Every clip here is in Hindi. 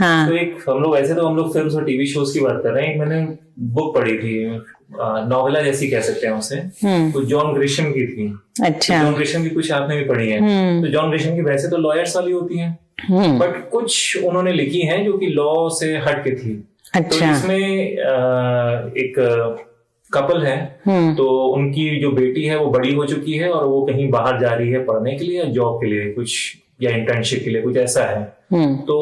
हाँ। तो एक हम लोग फिल्म्स और टीवी शोज की बात कर रहे हैं। एक मैंने बुक पढ़ी थी, नॉवेला जैसी कह सकते हैं उसे, कुछ जॉन ग्रिशम की थी। अच्छा। तो जॉन ग्रिशम की कुछ आपने भी पढ़ी है। तो जॉन ग्रिशम की वैसे तो लॉयर्स वाली होती हैं, बट कुछ उन्होंने लिखी हैं जो कि लॉ से हट के थी। अच्छा। तो इसमें एक कपल है, तो उनकी जो बेटी है वो बड़ी हो चुकी है और वो कहीं बाहर जा रही है पढ़ने के लिए, जॉब के लिए कुछ, या इंटर्नशिप के लिए कुछ ऐसा है। तो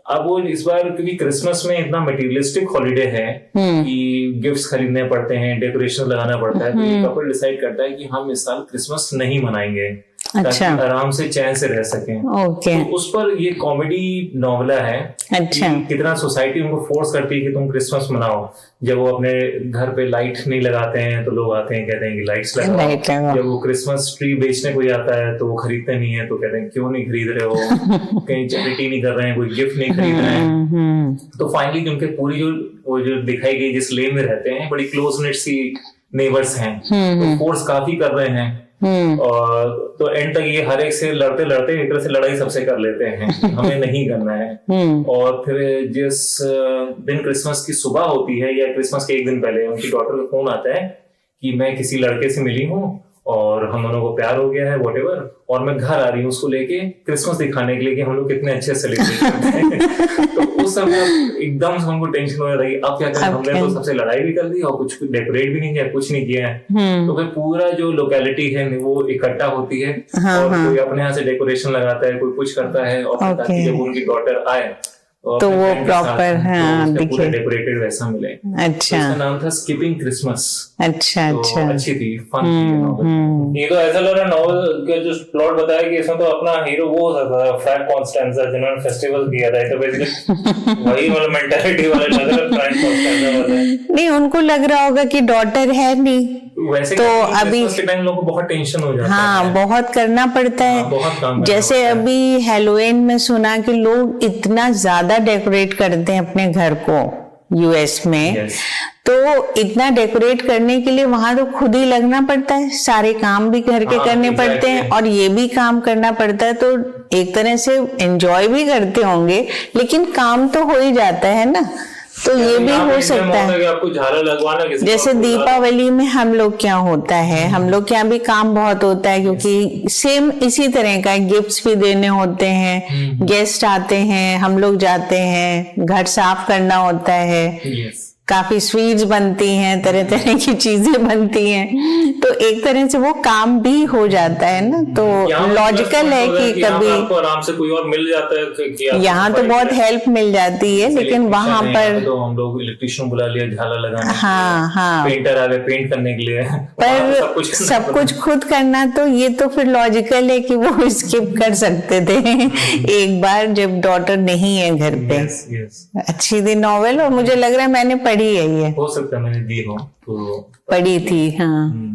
अब वो इस बार, क्योंकि क्रिसमस में इतना मटेरियलिस्टिक हॉलिडे है कि गिफ्ट्स खरीदने पड़ते हैं, डेकोरेशन लगाना पड़ता है, तो ये कपल डिसाइड करता है कि हम इस साल क्रिसमस नहीं मनाएंगे। अच्छा। ताकि आराम से चैन से रह सकें। ओके। तो उस पर ये कॉमेडी नॉवेला है। अच्छा। कितना सोसाइटी उनको फोर्स करती है कि तुम क्रिसमस मनाओ। जब वो अपने घर पे लाइट नहीं लगाते हैं तो लोग आते हैं, कहते हैं कि लाइट्स लगाओ। जब वो क्रिसमस ट्री बेचने कोई आता है तो वो खरीदते नहीं है, तो कहते हैं क्यों नहीं खरीद रहे हो, कहीं चैरिटी नहीं कर रहे हैं, कोई गिफ्ट नहीं खरीद रहे हैं। तो फाइनली उनके पूरी जो दिखाई गई, जिस लेन में रहते हैं, बड़ी क्लोज नेट सी नेबर्स हैं, तो फोर्स काफी कर रहे हैं। और तो एंड तक ये हर एक से लड़ते लड़ते एक तरह से लड़ाई सबसे कर लेते हैं, हमें नहीं करना है। और फिर जिस दिन क्रिसमस की सुबह होती है या क्रिसमस के एक दिन पहले उनकी डॉटर का फोन आता है कि मैं किसी लड़के से मिली हूँ और हम दोनों को प्यार हो गया है, व्हाटएवर, और मैं घर आ रही हूँ उसको लेके क्रिसमस दिखाने के लिए कि हम लोग कितने अच्छे सेलिब्रेट करते हैं। तो उस समय एकदम से हमको टेंशन हो रही, अब क्या करें, हमने तो सबसे लड़ाई भी कर दी और कुछ डेकोरेट भी नहीं किया, कुछ नहीं किया है। तो फिर पूरा जो लोकेलिटी है वो इकट्ठा होती है, और कोई अपने यहाँ से डेकोरेशन लगाता है, कोई कुछ करता है, और ताकि जब उनकी डॉटर आए तो वो प्रॉपर पूरा डेकोरेटेड वैसा मिले। अच्छा। उसका नाम था स्किपिंग क्रिसमस। अच्छा। तो अच्छा। अच्छी थी, फन थी नॉवेल। ये तो ऐसा लग रहा है नॉवेल का जो प्लॉट बताया कि इसमें तो अपना हीरो वो हो सकता है, फ्रैंक कॉन्स्टेंजा, जिन्होंने फेस्टिवल किया था। तो बेसिकली वही वाला मेंटालिटी वाले लग रहा है, फ्रैंक कॉन्स्टेंजा वाले। नहीं, उनको लग रहा होगा कि डॉटर है नहीं, वैसे तो अभी के टाइम लोगों को बहुत टेंशन हो जाता है। हाँ, बहुत करना पड़ता है। बहुत काम जैसे अभी हैलोवीन में सुना कि लोग इतना ज्यादा डेकोरेट करते हैं अपने घर को यूएस में। तो इतना डेकोरेट करने के लिए वहां तो खुद ही लगना पड़ता है, सारे काम भी घर के करने पड़ते हैं और ये भी काम करना पड़ता है। तो एक तरह से एंजॉय भी करते होंगे, लेकिन काम तो हो ही जाता है ना। तो ये भी हो सकता है कि आपको झालर लगवाना, जैसे दीपावली में हम लोग क्या होता है, हम लोग के यहाँ भी काम बहुत होता है, क्योंकि सेम इसी तरह का गिफ्ट्स भी देने होते हैं, गेस्ट आते हैं, हम लोग जाते हैं, घर साफ करना होता है, काफी स्वीट्स बनती हैं, तरह तरह की चीजें बनती हैं। तो एक तरह से वो काम भी हो जाता है ना। तो लॉजिकल है कि कभी आपको आराम से कोई और मिल जाता है, यहाँ तो बहुत हेल्प मिल जाती है, लेकिन वहां पर तो हम लोग इलेक्ट्रिशियन बुला लिया झालर लगाने। हाँ हाँ, पेंटर आ गए पेंट करने के लिए, पर सब कुछ खुद करना, तो ये तो फिर लॉजिकल है कि वो स्किप कर सकते थे एक बार जब डॉटर नहीं है घर पे। अच्छी थी नॉवेल, और मुझे लग रहा है मैंने पढ़ी है, ये हो सकता है मैंने दी हो तो पढ़ी थी। हाँ।